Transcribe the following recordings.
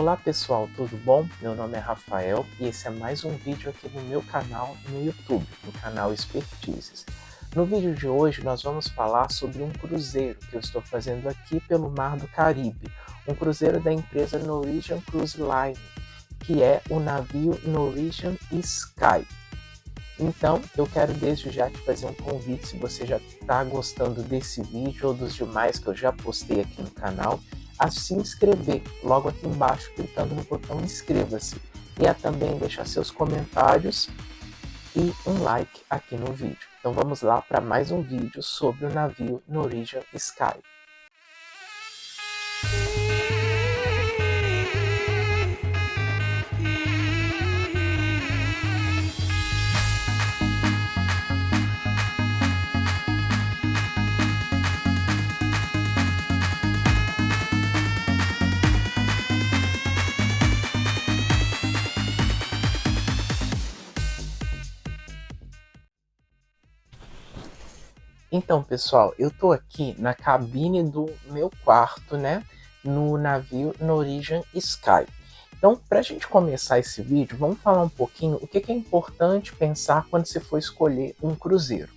Olá pessoal, tudo bom? Meu nome é Rafael e esse é mais um vídeo aqui no meu canal no YouTube, no canal Expertises. No vídeo de hoje nós vamos falar sobre um cruzeiro que eu estou fazendo aqui pelo Mar do Caribe, um cruzeiro da empresa Norwegian Cruise Line, que é o navio Norwegian Sky. Então, eu quero desde já te fazer um convite, se você já está gostando desse vídeo ou dos demais que eu já postei aqui no canal, a se inscrever logo aqui embaixo, clicando no botão inscreva-se, e a também deixar seus comentários e um like aqui no vídeo. Então vamos lá para mais um vídeo sobre o navio Norwegian Sky. Então, pessoal, eu tô aqui na cabine do meu quarto, né, no navio Norwegian Sky. Então, para a gente começar esse vídeo, vamos falar um pouquinho o que é importante pensar quando você for escolher um cruzeiro.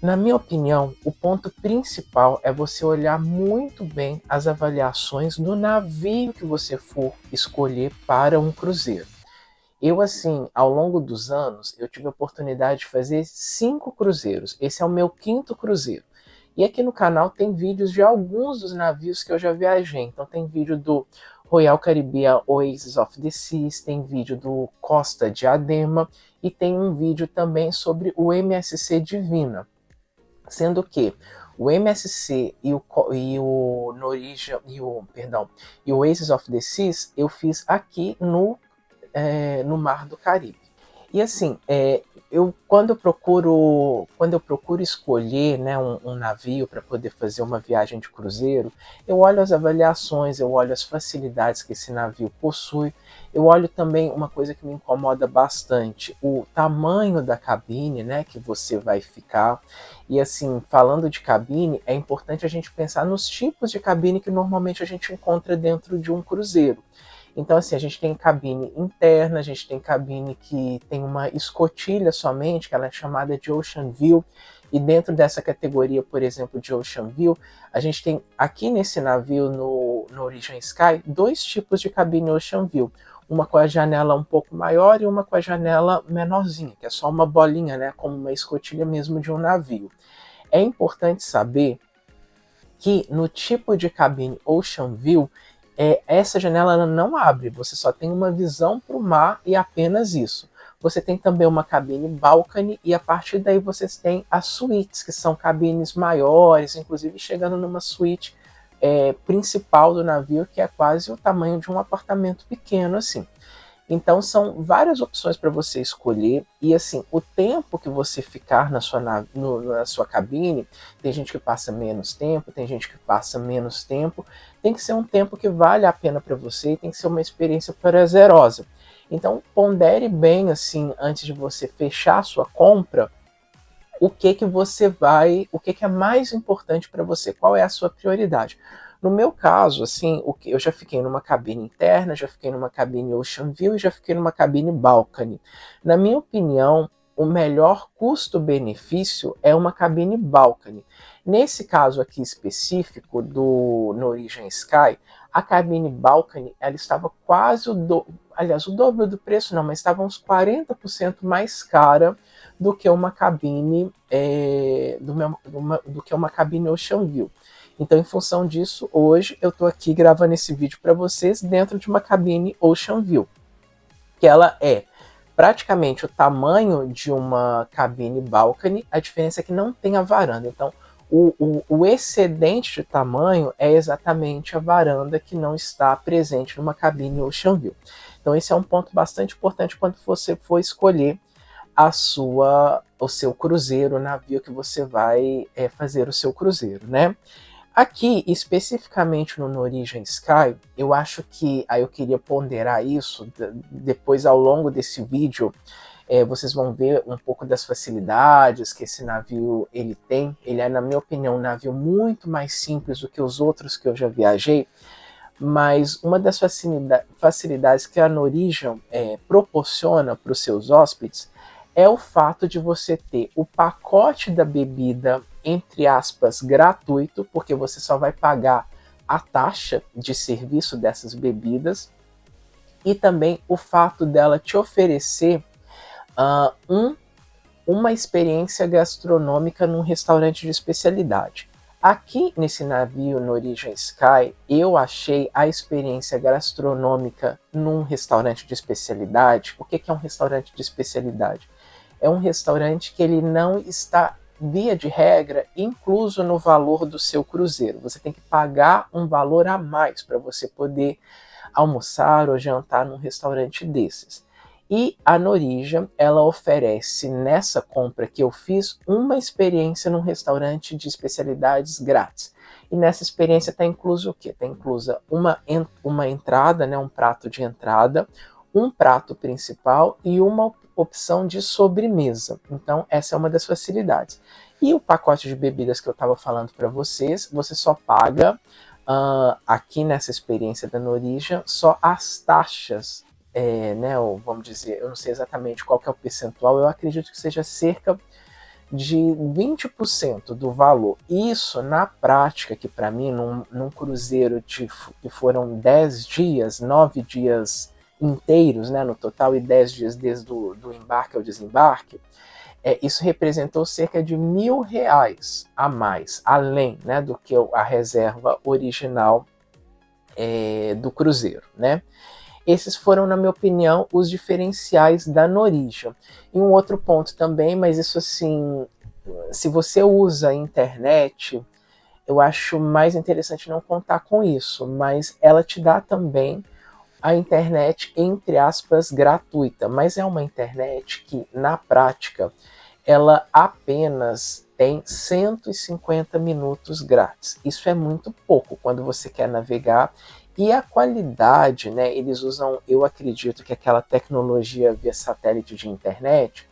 Na minha opinião, o ponto principal é você olhar muito bem as avaliações do navio que você for escolher para um cruzeiro. Eu, assim, ao longo dos anos, eu tive a oportunidade de fazer 5 cruzeiros. Esse é o meu 5º cruzeiro. E aqui no canal tem vídeos de alguns dos navios que eu já viajei. Então tem vídeo do Royal Caribbean Oasis of the Seas, tem vídeo do Costa Diadema e tem um vídeo também sobre o MSC Divina. Sendo que o MSC e o Norwegian e o Oasis of the Seas eu fiz aqui no Mar do Caribe. E assim, quando eu procuro escolher, né, um navio para poder fazer uma viagem de cruzeiro, eu olho as avaliações, eu olho as facilidades que esse navio possui, eu olho também uma coisa que me incomoda bastante, o tamanho da cabine, né, que você vai ficar. E assim, falando de cabine, é importante a gente pensar nos tipos de cabine que normalmente a gente encontra dentro de um cruzeiro. Então, assim, a gente tem cabine interna, a gente tem cabine que tem uma escotilha somente, que ela é chamada de Ocean View, e dentro dessa categoria, por exemplo, de Ocean View, a gente tem aqui nesse navio, no Norwegian Sky, 2 tipos de cabine Ocean View. Uma com a janela um pouco maior e uma com a janela menorzinha, que é só uma bolinha, né, como uma escotilha mesmo de um navio. É importante saber que no tipo de cabine Ocean View, essa janela ela não abre, você só tem uma visão para o mar e apenas isso. Você tem também uma cabine balcony e a partir daí vocês têm as suítes, que são cabines maiores, inclusive chegando numa suíte principal do navio, que é quase o tamanho de um apartamento pequeno assim. Então são várias opções para você escolher e assim, o tempo que você ficar na sua cabine, tem gente que passa menos tempo, tem gente que passa menos tempo, tem que ser um tempo que vale a pena para você e tem que ser uma experiência prazerosa. Então pondere bem assim, antes de você fechar a sua compra, o que é mais importante para você, qual é a sua prioridade. No meu caso, assim, eu já fiquei numa cabine interna, já fiquei numa cabine Ocean View e já fiquei numa cabine balcony. Na minha opinião, o melhor custo-benefício é uma cabine balcony. Nesse caso aqui específico do Norwegian Sky, a cabine balcony ela estava quase o dobro do preço não, mas estava uns 40% mais cara do que uma cabine do que uma cabine Ocean View. Então, em função disso, hoje eu estou aqui gravando esse vídeo para vocês dentro de uma cabine Ocean View, que ela é praticamente o tamanho de uma cabine balcony, a diferença é que não tem a varanda. Então, o excedente de tamanho é exatamente a varanda que não está presente numa cabine Ocean View. Então, esse é um ponto bastante importante quando você for escolher o seu cruzeiro, o navio que você vai fazer o seu cruzeiro, né? Aqui, especificamente no Norwegian Sky, eu acho que eu queria ponderar isso, depois ao longo desse vídeo, vocês vão ver um pouco das facilidades que esse navio ele tem. Ele é, na minha opinião, um navio muito mais simples do que os outros que eu já viajei, mas uma das facilidades que a Norwegian proporciona para os seus hóspedes é o fato de você ter o pacote da bebida, entre aspas, gratuito, porque você só vai pagar a taxa de serviço dessas bebidas, e também o fato dela te oferecer uma experiência gastronômica num restaurante de especialidade. Aqui nesse navio Norwegian Sky, eu achei a experiência gastronômica num restaurante de especialidade. O que é um restaurante de especialidade? É um restaurante que ele não está, via de regra, incluso no valor do seu cruzeiro. Você tem que pagar um valor a mais para você poder almoçar ou jantar num restaurante desses. E a Norwegian, ela oferece nessa compra que eu fiz uma experiência num restaurante de especialidades grátis. E nessa experiência está incluso o quê? Está inclusa uma entrada, né, um prato de entrada, um prato principal e uma opção de sobremesa. Então essa é uma das facilidades. E o pacote de bebidas que eu estava falando para vocês, você só paga aqui nessa experiência da Norwegian só as taxas, né, ou vamos dizer, eu não sei exatamente qual que é o percentual, eu acredito que seja cerca de 20% do valor. Isso, na prática, que para mim, num cruzeiro que foram 10 dias, 9 dias inteiros, né, no total, e 10 dias desde do embarque ao desembarque, isso representou cerca de R$ 1.000 a mais, além, né, do que a reserva original do cruzeiro, né? Esses foram, na minha opinião, os diferenciais da Norwegian. E um outro ponto também, mas isso assim, se você usa a internet, eu acho mais interessante não contar com isso, mas ela te dá também a internet, entre aspas, gratuita, mas é uma internet que, na prática, ela apenas tem 150 minutos grátis. Isso é muito pouco quando você quer navegar. E a qualidade, né, eles usam, eu acredito que aquela tecnologia via satélite de internet,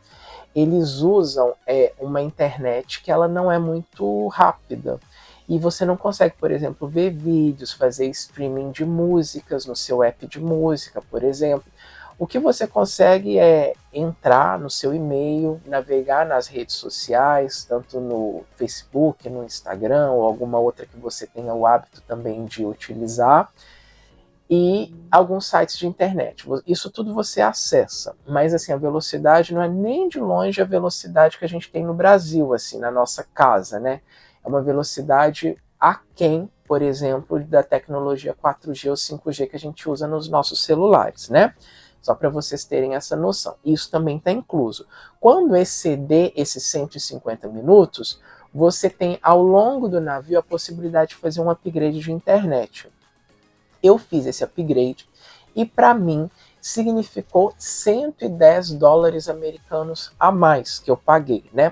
eles usam uma internet que ela não é muito rápida. E você não consegue, por exemplo, ver vídeos, fazer streaming de músicas no seu app de música, por exemplo. O que você consegue é entrar no seu e-mail, navegar nas redes sociais, tanto no Facebook, no Instagram ou alguma outra que você tenha o hábito também de utilizar, e alguns sites de internet. Isso tudo você acessa, mas assim, a velocidade não é nem de longe a velocidade que a gente tem no Brasil, assim, na nossa casa, né? É uma velocidade aquém, por exemplo, da tecnologia 4G ou 5G que a gente usa nos nossos celulares, né? Só para vocês terem essa noção. Isso também está incluso. Quando exceder esses 150 minutos, você tem ao longo do navio a possibilidade de fazer um upgrade de internet. Eu fiz esse upgrade e para mim significou US$ 110 americanos a mais que eu paguei, né,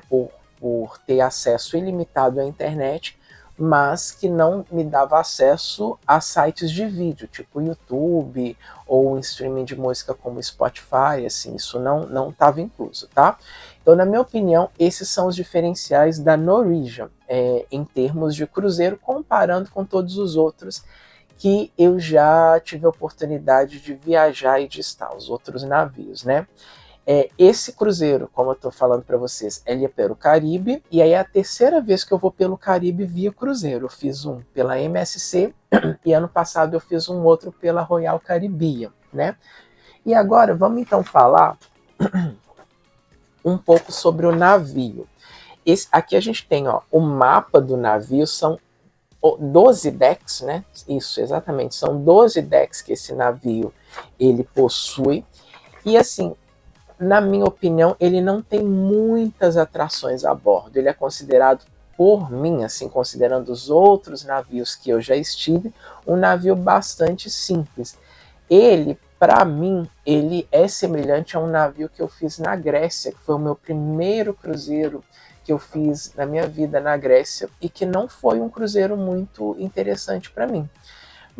por ter acesso ilimitado à internet, mas que não me dava acesso a sites de vídeo, tipo YouTube ou um streaming de música como Spotify, assim, isso não estava incluso, tá? Então, na minha opinião, esses são os diferenciais da Norwegian em termos de cruzeiro, comparando com todos os outros que eu já tive a oportunidade de viajar e de estar, os outros navios, né? Esse cruzeiro, como eu estou falando para vocês, ele é pelo Caribe, e aí é a terceira vez que eu vou pelo Caribe via cruzeiro. Eu fiz um pela MSC e ano passado eu fiz um outro pela Royal Caribbean, né? E agora vamos então falar um pouco sobre o navio. Aqui a gente tem, ó, o mapa do navio, são 12 decks, né? Isso, exatamente, são 12 decks que esse navio ele possui. E assim, na minha opinião, ele não tem muitas atrações a bordo. Ele é considerado, por mim, assim, considerando os outros navios que eu já estive, um navio bastante simples. Ele, para mim, ele é semelhante a um navio que eu fiz na Grécia, que foi o meu primeiro cruzeiro que eu fiz na minha vida na Grécia, e que não foi um cruzeiro muito interessante para mim.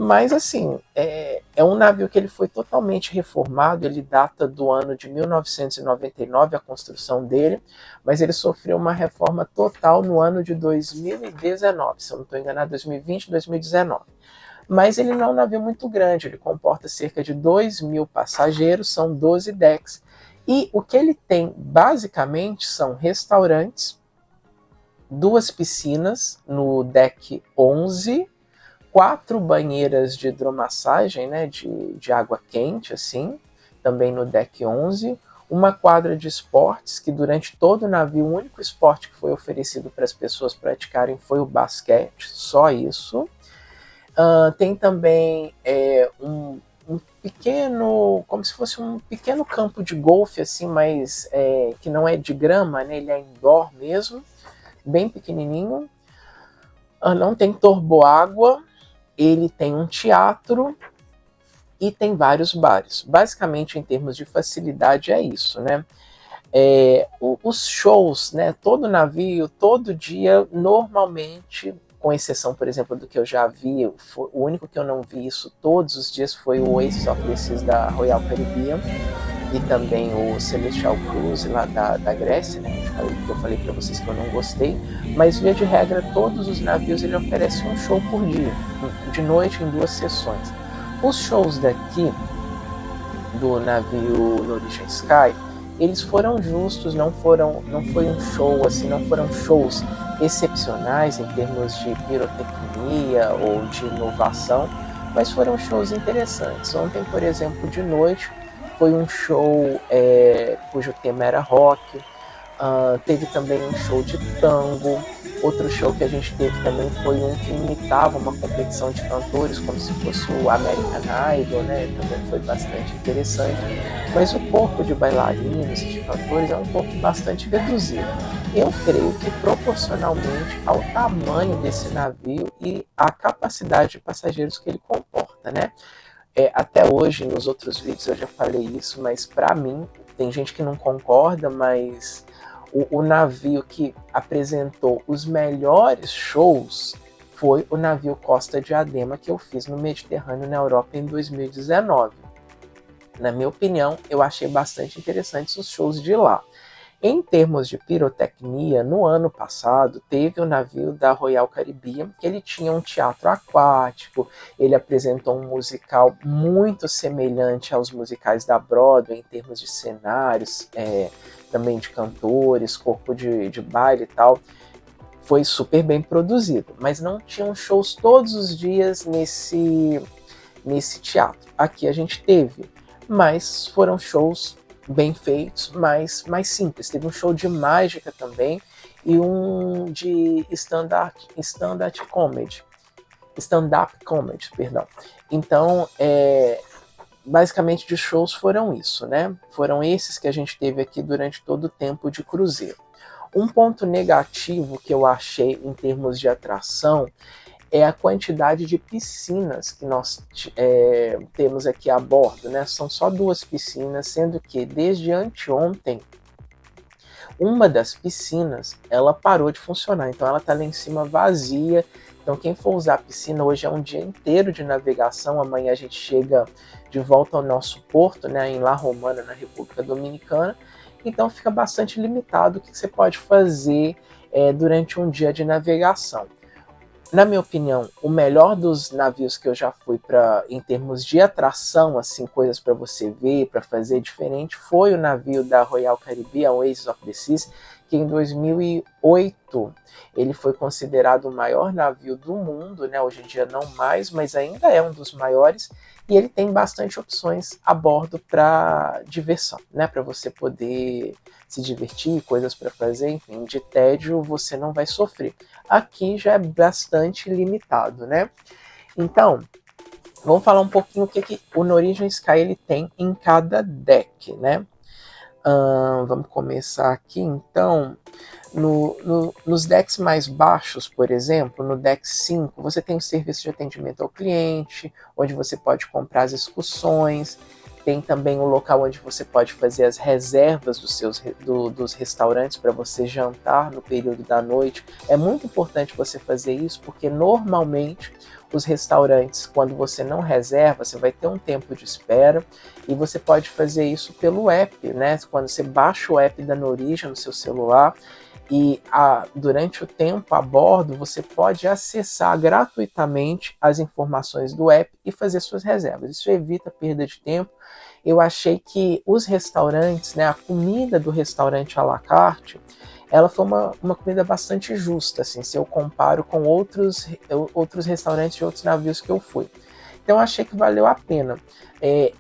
Mas assim, é um navio que ele foi totalmente reformado, ele data do ano de 1999, a construção dele, mas ele sofreu uma reforma total no ano de 2019, se eu não estou enganado, 2020, 2019. mas ele não é um navio muito grande, ele comporta cerca de 2.000 passageiros, são 12 decks, e o que ele tem basicamente são restaurantes, 2 piscinas no deck 11, 4 banheiras de hidromassagem, né, de água quente, assim, também no deck 11, uma quadra de esportes, que durante todo o navio o único esporte que foi oferecido para as pessoas praticarem foi o basquete, só isso. Tem também um pequeno, como se fosse um pequeno campo de golfe, assim, mas que não é de grama, né, ele é indoor mesmo, bem pequenininho. Não tem torboágua, ele tem um teatro e tem vários bares. Basicamente, em termos de facilidade, é isso, né? Os shows, né? Todo navio, todo dia, normalmente, com exceção, por exemplo, do que eu já vi, o único que eu não vi isso todos os dias foi o Oasis of the Seas da Royal Caribbean e também o Celestial Cruise lá da Grécia, né? Que eu falei para vocês que eu não gostei, mas via de regra todos os navios ele oferece um show por dia, de noite em 2 sessões. Os shows daqui do navio Norwegian Sky, eles foram justos, não foi um show assim, não foram shows excepcionais em termos de pirotecnia ou de inovação, mas foram shows interessantes. Ontem, por exemplo, de noite, foi um show cujo tema era rock. Teve também um show de tango. Outro show que a gente teve também foi um que imitava uma competição de cantores, como se fosse o American Idol, né? Também foi bastante interessante. Mas o corpo de bailarinos e de cantores é um corpo bastante reduzido. Eu creio que proporcionalmente ao tamanho desse navio e à capacidade de passageiros que ele comporta, né? Até hoje, nos outros vídeos eu já falei isso, mas para mim, tem gente que não concorda, mas o navio que apresentou os melhores shows foi o navio Costa Diadema que eu fiz no Mediterrâneo, na Europa, em 2019. Na minha opinião, eu achei bastante interessantes os shows de lá. Em termos de pirotecnia, no ano passado teve o navio da Royal Caribbean, que ele tinha um teatro aquático, ele apresentou um musical muito semelhante aos musicais da Broadway, em termos de cenários, também de cantores, corpo de baile e tal. Foi super bem produzido, mas não tinham shows todos os dias nesse teatro. Aqui a gente teve, mas foram shows bem feitos, mas mais simples. Teve um show de mágica também e um de stand-up comedy, perdão. Então, basicamente de shows foram isso, né? Foram esses que a gente teve aqui durante todo o tempo de cruzeiro. Um ponto negativo que eu achei em termos de atração é a quantidade de piscinas que nós temos aqui a bordo, né? São só 2 piscinas, sendo que desde anteontem uma das piscinas ela parou de funcionar, então ela está lá em cima vazia. Então quem for usar a piscina hoje é um dia inteiro de navegação, amanhã a gente chega de volta ao nosso porto, né, em La Romana, na República Dominicana, então fica bastante limitado o que você pode fazer durante um dia de navegação. Na minha opinião, o melhor dos navios que eu já fui em termos de atração, assim, coisas para você ver, para fazer diferente, foi o navio da Royal Caribbean, Oasis of the Seas, que em 2008 ele foi considerado o maior navio do mundo, né? Hoje em dia não mais, mas ainda é um dos maiores, e ele tem bastante opções a bordo para diversão, né? Para você poder se divertir, coisas para fazer, enfim, de tédio você não vai sofrer. Aqui já é bastante limitado, né? Então, vamos falar um pouquinho o que o Norwegian Sky ele tem em cada deck, né? Vamos começar aqui, então. Nos decks mais baixos, por exemplo, no deck 5, você tem o serviço de atendimento ao cliente, onde você pode comprar as excursões. Tem também um local onde você pode fazer as reservas dos restaurantes para você jantar no período da noite. É muito importante você fazer isso, porque normalmente os restaurantes, quando você não reserva, você vai ter um tempo de espera, e você pode fazer isso pelo app, né? Quando você baixa o app da Norwegian no seu celular, e durante o tempo a bordo você pode acessar gratuitamente as informações do app e fazer suas reservas. Isso evita perda de tempo. Eu achei que os restaurantes, né, a comida do restaurante à la carte, ela foi uma comida bastante justa, assim, se eu comparo com outros restaurantes de outros navios que eu fui. Então eu achei que valeu a pena.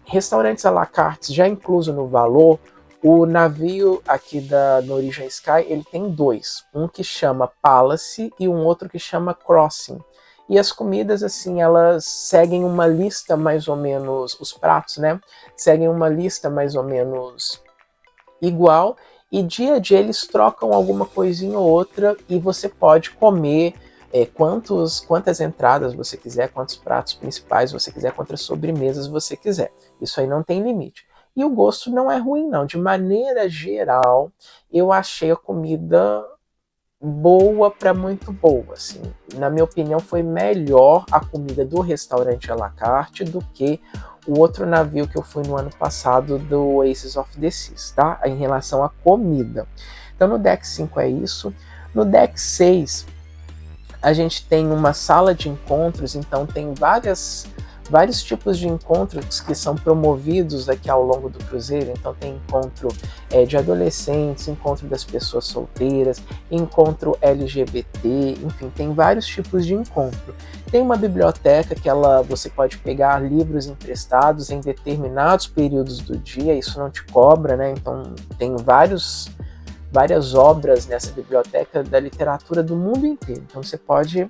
Restaurantes à la carte já incluso no valor, o navio aqui da Norwegian Sky, ele tem dois. Um que chama Palace e um outro que chama Crossing. E as comidas, assim, elas seguem uma lista mais ou menos, os pratos, né? Seguem uma lista mais ou menos igual, e dia a dia eles trocam alguma coisinha ou outra e você pode comer quantas entradas você quiser, quantos pratos principais você quiser, quantas sobremesas você quiser. Isso aí não tem limite. E o gosto não é ruim, não. De maneira geral, eu achei a comida boa para muito boa, assim. Na minha opinião, foi melhor a comida do restaurante à la carte do que o outro navio que eu fui no ano passado, do Aces of the Seas, tá? Em relação à comida. Então, no deck 5 é isso. No deck 6, a gente tem uma sala de encontros, então tem vários tipos de encontros que são promovidos aqui ao longo do cruzeiro. Então tem encontro de adolescentes, encontro das pessoas solteiras, encontro LGBT, enfim, tem vários tipos de encontro. Tem uma biblioteca que você pode pegar livros emprestados em determinados períodos do dia, isso não te cobra, né? Então tem várias obras nessa biblioteca da literatura do mundo inteiro, então você pode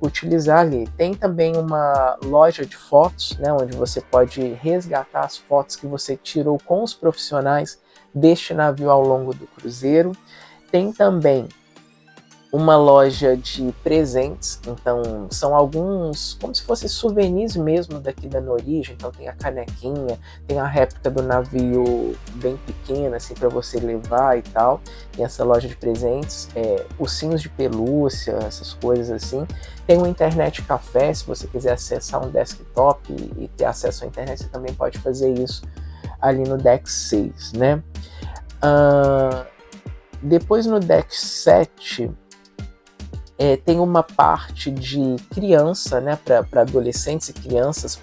utilizar ali. Tem também uma loja de fotos, né, onde você pode resgatar as fotos que você tirou com os profissionais deste navio ao longo do cruzeiro. Tem também uma loja de presentes, então são alguns, como se fossem souvenirs mesmo daqui da Norwegian. Então tem a canequinha, tem a réplica do navio bem pequena, assim, para você levar e tal. Tem essa loja de presentes, ursinhos de pelúcia, essas coisas assim. Tem um internet café, se você quiser acessar um desktop e ter acesso à internet, você também pode fazer isso ali no deck 6, né? Depois no deck 7, tem uma parte de criança, né, para adolescentes e crianças,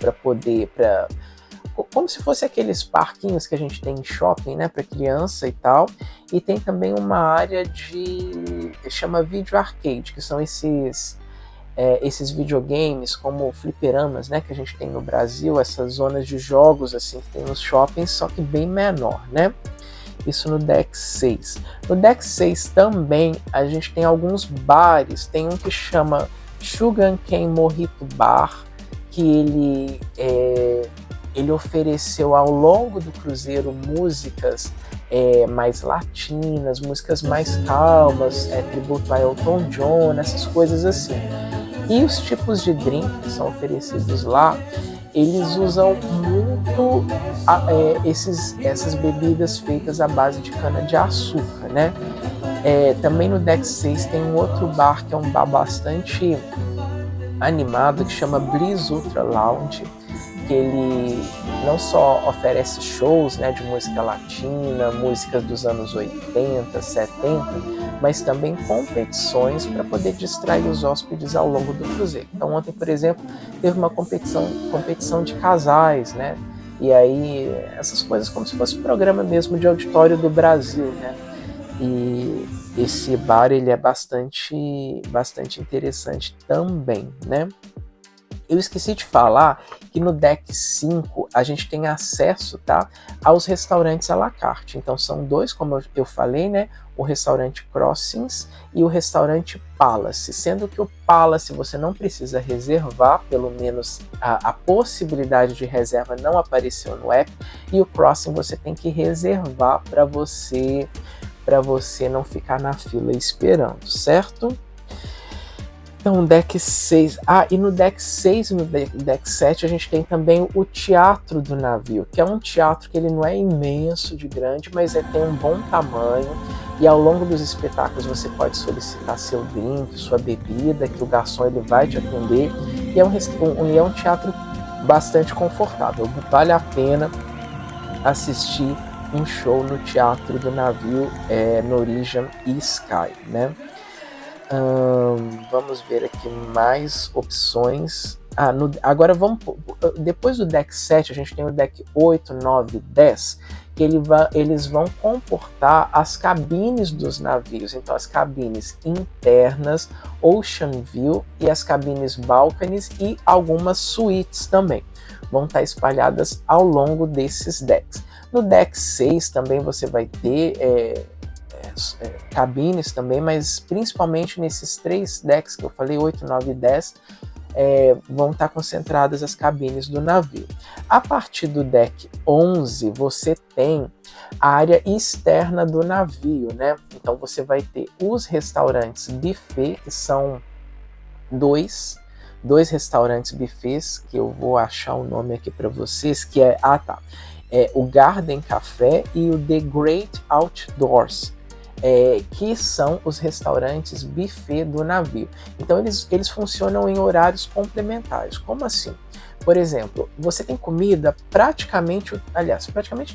como se fosse aqueles parquinhos que a gente tem em shopping, né, para criança e tal. E tem também uma área chama Video Arcade, que são esses videogames como fliperamas, né, que a gente tem no Brasil, essas zonas de jogos assim que tem nos shoppings, só que bem menor, né? Isso no deck 6. No deck 6 também a gente tem alguns bares. Tem um que chama Sugarcane Mojito Bar, que ele ofereceu ao longo do cruzeiro músicas mais latinas, músicas mais calmas, tributo a Elton John, essas coisas assim. E os tipos de drink que são oferecidos lá, eles usam muito essas bebidas feitas à base de cana-de-açúcar, né? Também no deck 6 tem um outro bar, que é um bar bastante animado, que chama Bliss Ultra Lounge, que ele não só oferece shows, né, de música latina, músicas dos anos 80, 70, mas também competições para poder distrair os hóspedes ao longo do cruzeiro. Então ontem, por exemplo, teve uma competição de casais, né? E aí essas coisas como se fosse um programa mesmo de auditório do Brasil, né? E esse bar ele é bastante interessante também, né? Eu esqueci de falar que no deck 5 a gente tem acesso, tá, aos restaurantes à la carte. Então são dois, como eu falei, né? O restaurante Crossings e o restaurante Palace. Sendo que o Palace você não precisa reservar, pelo menos a possibilidade de reserva não apareceu no app. E o Crossing você tem que reservar para você não ficar na fila esperando, certo? Então, deck 6. E no deck 6 e no deck 7 a gente tem também o teatro do navio, que é um teatro que ele não é imenso de grande, mas tem um bom tamanho. E ao longo dos espetáculos você pode solicitar seu drink, sua bebida, que o garçom ele vai te atender. E é um teatro bastante confortável. Vale a pena assistir um show no teatro do navio Norwegian Sky, né? Vamos ver aqui mais opções. Agora depois do deck 7, a gente tem o deck 8, 9, 10, que eles vão comportar as cabines dos navios. Então, as cabines internas, Ocean View, e as cabines Balconies e algumas suítes também vão estar espalhadas ao longo desses decks. No deck 6 também você vai ter cabines também, mas principalmente nesses 3 decks que eu falei, 8, 9 e 10, vão estar concentradas as cabines do navio. A partir do deck 11, você tem a área externa do navio, né? Então você vai ter os restaurantes buffet, que são dois restaurantes buffets, que eu vou achar o nome aqui para vocês, que é o Garden Café e o The Great Outdoors, que são os restaurantes buffet do navio. Então eles funcionam em horários complementares. Como assim? Por exemplo, você tem comida praticamente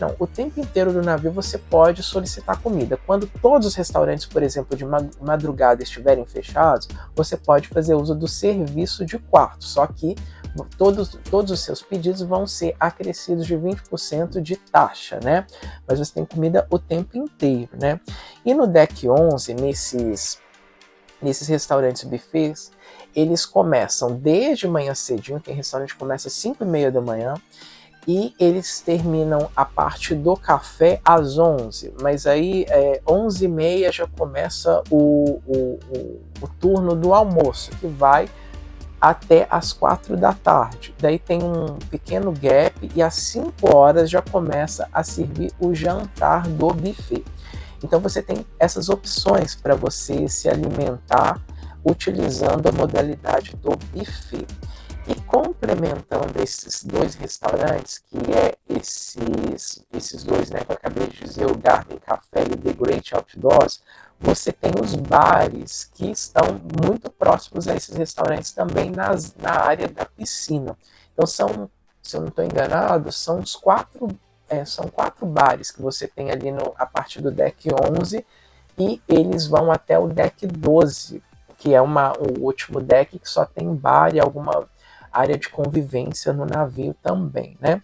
não, o tempo inteiro do navio você pode solicitar comida. Quando todos os restaurantes, por exemplo, de madrugada estiverem fechados, você pode fazer uso do serviço de quarto, só que todos os seus pedidos vão ser acrescidos de 20% de taxa, né? Mas você tem comida o tempo inteiro, né? E no deck 11, nesses restaurantes buffets, eles começam desde manhã cedinho, tem restaurante que começa às 5h30 da manhã, e eles terminam a parte do café às 11, mas aí 11h30 já começa o turno do almoço, que vai até às 4 da tarde. Daí tem um pequeno gap e às 5 horas já começa a servir o jantar do buffet. Então você tem essas opções para você se alimentar utilizando a modalidade do buffet. E complementando esses 2 restaurantes, que esses 2, né, que eu acabei de dizer, o Garden Café e o The Great Outdoors, você tem os bares que estão muito próximos a esses restaurantes também na área da piscina. Então se eu não estou enganado, são 4 bares que você tem ali a partir do deck 11, e eles vão até o deck 12, que é o último deck que só tem bar e alguma área de convivência no navio também, né?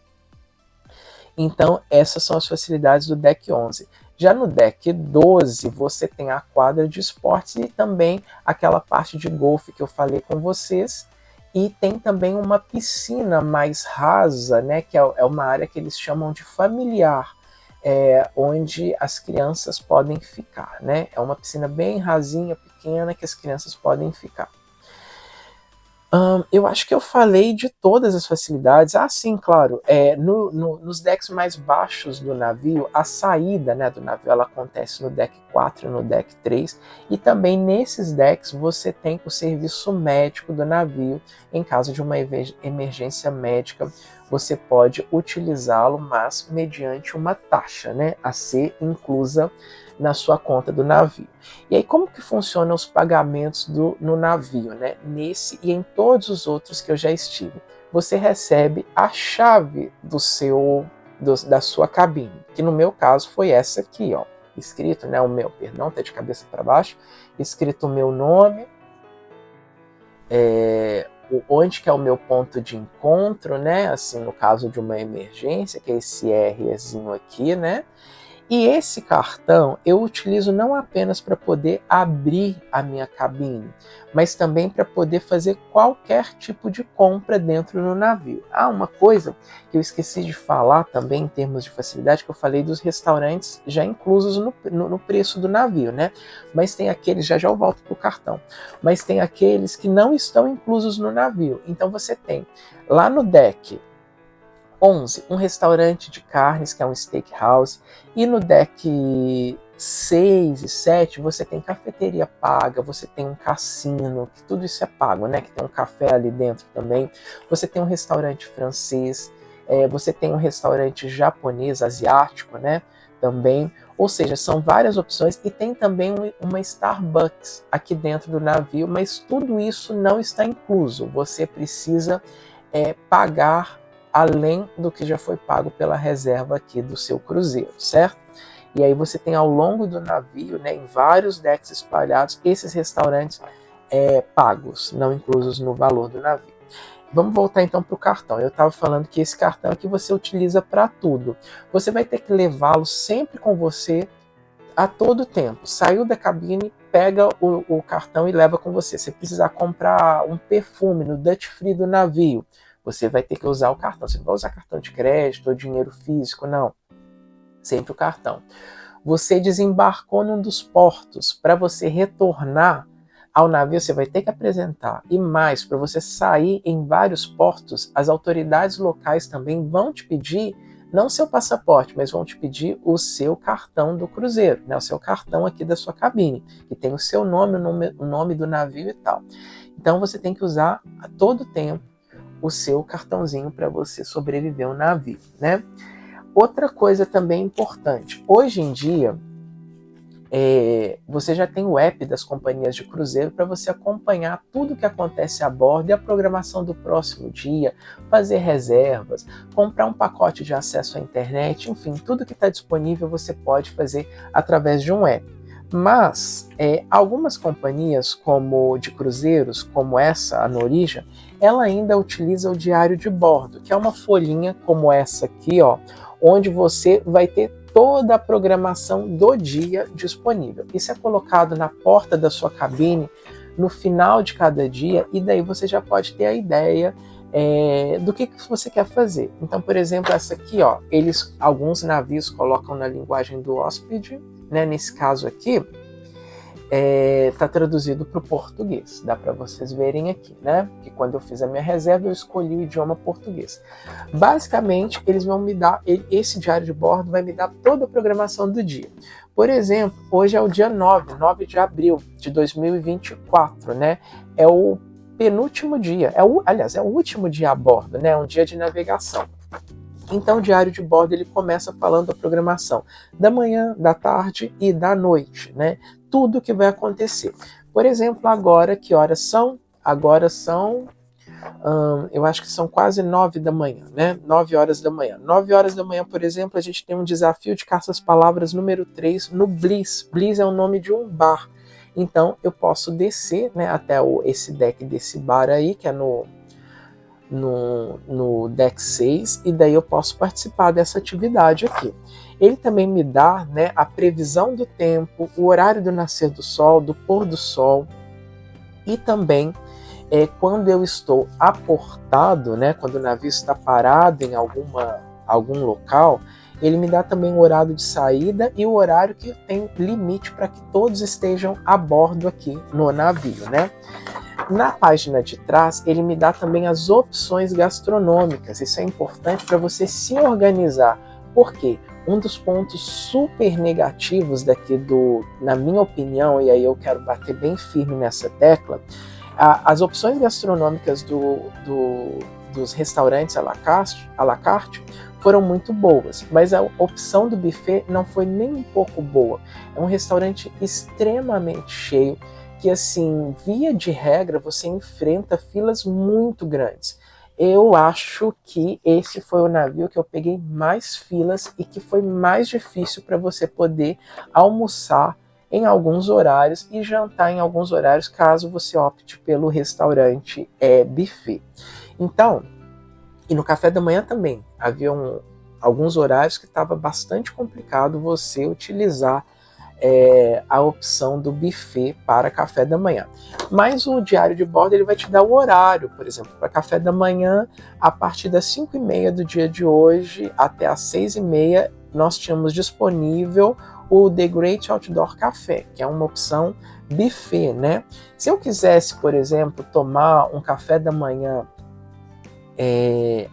Então, essas são as facilidades do deck 11. Já no deck 12, você tem a quadra de esportes e também aquela parte de golfe que eu falei com vocês. E tem também uma piscina mais rasa, né, que é uma área que eles chamam de familiar, onde as crianças podem ficar, né? É uma piscina bem rasinha, pequena, que as crianças podem ficar. Eu acho que eu falei de todas as facilidades. Sim, claro. Nos decks mais baixos do navio, a saída, né, do navio ela acontece no deck 4 e no deck 3. E também nesses decks você tem o serviço médico do navio. Em caso de uma emergência médica, você pode utilizá-lo, mas mediante uma taxa, né, a ser inclusa na sua conta do navio. E aí, como que funcionam os pagamentos no navio, né? Nesse e em todos os outros que eu já estive. Você recebe a chave da sua cabine, que no meu caso foi essa aqui, ó. Escrito, né? Tá de cabeça para baixo, escrito o meu nome, onde que é o meu ponto de encontro, né? Assim, no caso de uma emergência, que é esse Rzinho aqui, né? E esse cartão eu utilizo não apenas para poder abrir a minha cabine, mas também para poder fazer qualquer tipo de compra dentro do navio. Uma coisa que eu esqueci de falar também em termos de facilidade, que eu falei dos restaurantes já inclusos no preço do navio, né? Mas tem aqueles, já eu volto para o cartão, mas tem aqueles que não estão inclusos no navio. Então você tem lá no deck 11, um restaurante de carnes, que é um steakhouse, e no deck 6 e 7 você tem cafeteria paga, você tem um cassino, que tudo isso é pago, né? Que tem um café ali dentro também. Você tem um restaurante francês, você tem um restaurante japonês, asiático, né? Também. Ou seja, são várias opções, e tem também uma Starbucks aqui dentro do navio, mas tudo isso não está incluso. Você precisa pagar além do que já foi pago pela reserva aqui do seu cruzeiro, certo? E aí você tem ao longo do navio, né, em vários decks espalhados, esses restaurantes pagos, não inclusos no valor do navio. Vamos voltar então para o cartão. Eu estava falando que esse cartão é que você utiliza para tudo. Você vai ter que levá-lo sempre com você a todo tempo. Saiu da cabine, pega o cartão e leva com você. Se precisar comprar um perfume no duty free do navio, você vai ter que usar o cartão. Você não vai usar cartão de crédito ou dinheiro físico, não. Sempre o cartão. Você desembarcou num dos portos. Para você retornar ao navio, você vai ter que apresentar. E mais, para você sair em vários portos, as autoridades locais também vão te pedir, não seu passaporte, mas vão te pedir o seu cartão do cruzeiro, né? O seu cartão aqui da sua cabine, que tem o seu nome, o nome do navio e tal. Então você tem que usar a todo tempo o seu cartãozinho para você sobreviver ao navio, né? Outra coisa também importante, hoje em dia, você já tem o app das companhias de cruzeiro para você acompanhar tudo que acontece a bordo e a programação do próximo dia, fazer reservas, comprar um pacote de acesso à internet, enfim, tudo que está disponível você pode fazer através de um app. Mas algumas companhias como de cruzeiros, como essa, a Norwegian, ela ainda utiliza o diário de bordo, que é uma folhinha como essa aqui, ó, onde você vai ter toda a programação do dia disponível. Isso é colocado na porta da sua cabine no final de cada dia e daí você já pode ter a ideia do que você quer fazer. Então, por exemplo, essa aqui, ó, alguns navios colocam na linguagem do hóspede, né? Nesse caso aqui, está traduzido para o português. Dá para vocês verem aqui, né? Que quando eu fiz a minha reserva, eu escolhi o idioma português. Basicamente, eles vão me dar, esse diário de bordo vai me dar toda a programação do dia. Por exemplo, hoje é o dia 9 de abril de 2024, né? É o penúltimo dia, aliás, é o último dia a bordo, né? Um dia de navegação. Então, o diário de bordo ele começa falando a programação da manhã, da tarde e da noite, né? Tudo o que vai acontecer. Por exemplo, agora, que horas são? Agora são, eu acho que são quase 9 da manhã, né? 9 horas da manhã. 9 horas da manhã, por exemplo, a gente tem um desafio de caça-palavras número 3 no Bliss. Bliss é o nome de um bar. Então, eu posso descer, né, até esse deck desse bar aí, que é no deck 6, e daí eu posso participar dessa atividade aqui. Ele também me dá, né, a previsão do tempo, o horário do nascer do sol, do pôr do sol, e também quando eu estou aportado, né, quando o navio está parado em algum local, ele me dá também o horário de saída e o horário que tem limite para que todos estejam a bordo aqui no navio, né? Na página de trás, ele me dá também as opções gastronômicas. Isso é importante para você se organizar. Por quê? Um dos pontos super negativos daqui na minha opinião, e aí eu quero bater bem firme nessa tecla, as opções gastronômicas dos restaurantes à la carte foram muito boas, mas a opção do buffet não foi nem um pouco boa. É um restaurante extremamente cheio, que assim, via de regra, você enfrenta filas muito grandes. Eu acho que esse foi o navio que eu peguei mais filas e que foi mais difícil para você poder almoçar em alguns horários e jantar em alguns horários, caso você opte pelo restaurante buffet. Então, e no café da manhã também, havia alguns horários que estava bastante complicado você utilizar a opção do buffet para café da manhã. Mas o diário de bordo ele vai te dar o horário, por exemplo, para café da manhã, a partir das 5h30 do dia de hoje até as 6h30, nós tínhamos disponível o The Great Outdoor Café, que é uma opção buffet, né? Se eu quisesse, por exemplo, tomar um café da manhã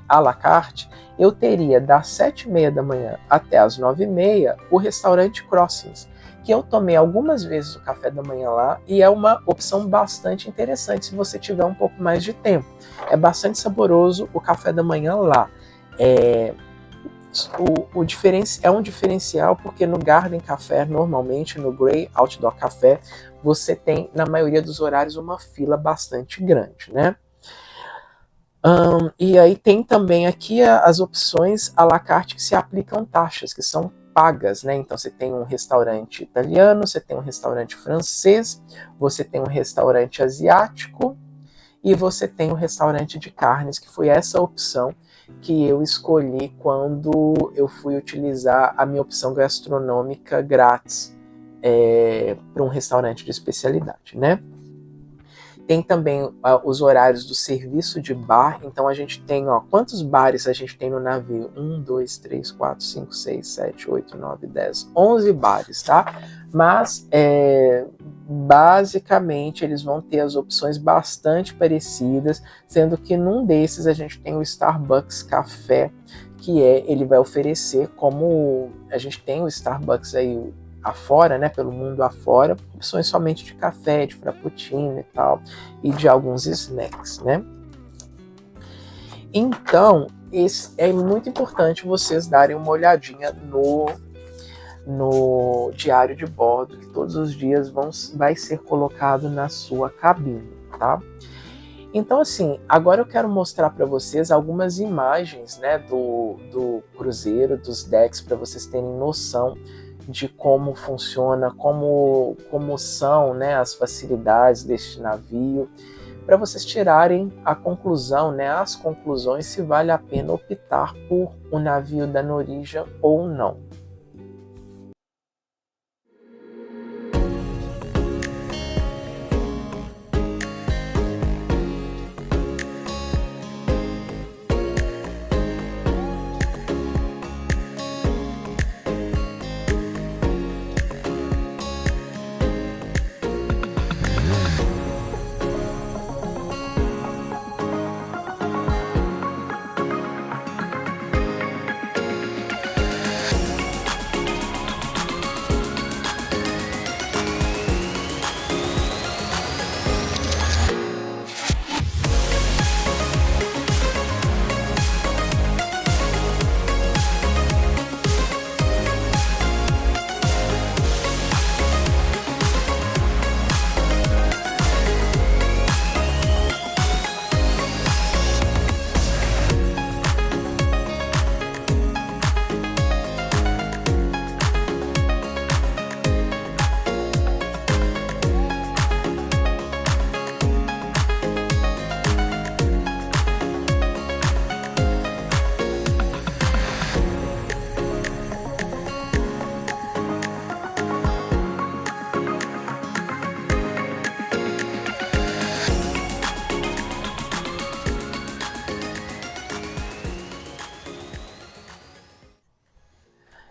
à la carte, eu teria das 7h30 da manhã até as 9h30 o restaurante Crossings, que eu tomei algumas vezes o café da manhã lá e é uma opção bastante interessante se você tiver um pouco mais de tempo. É bastante saboroso o café da manhã lá. É um diferencial porque no Garden Café, normalmente no Grey Outdoor Café, você tem, na maioria dos horários, uma fila bastante grande, né? E aí tem também aqui as opções à la carte que se aplicam taxas, que são pagas, né? Então você tem um restaurante italiano, você tem um restaurante francês, você tem um restaurante asiático e você tem um restaurante de carnes, que foi essa opção que eu escolhi quando eu fui utilizar a minha opção gastronômica grátis para um restaurante de especialidade, né? Tem também os horários do serviço de bar. Então a gente tem, quantos bares a gente tem no navio? 1, 2, 3, 4, 5, 6, 7, 8, 9, 10, 11 bares, tá? Mas basicamente eles vão ter as opções bastante parecidas, sendo que num desses a gente tem o Starbucks Café, que ele vai oferecer, como a gente tem o Starbucks aí afora, né, pelo mundo afora, opções somente de café, de frappuccino e tal, e de alguns snacks, né? Então, é muito importante vocês darem uma olhadinha no diário de bordo, que todos os dias vai ser colocado na sua cabine, tá? Então, assim, agora eu quero mostrar para vocês algumas imagens, né, do cruzeiro, dos decks, para vocês terem noção de como funciona, como são, né, as facilidades deste navio, para vocês tirarem a conclusão, né, as conclusões, se vale a pena optar por um navio da Norwegian ou não.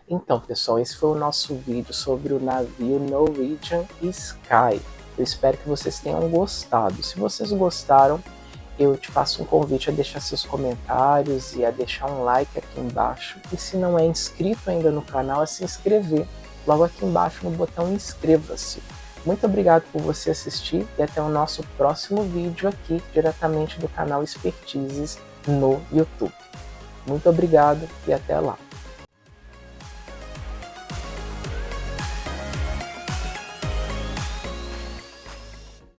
Então, pessoal, esse foi o nosso vídeo sobre o navio Norwegian Sky. Eu espero que vocês tenham gostado. Se vocês gostaram, eu te faço um convite a deixar seus comentários e a deixar um like aqui embaixo. E se não é inscrito ainda no canal, é se inscrever logo aqui embaixo no botão inscreva-se. Muito obrigado por você assistir e até o nosso próximo vídeo aqui, diretamente do canal Expertises no YouTube. Muito obrigado e até lá.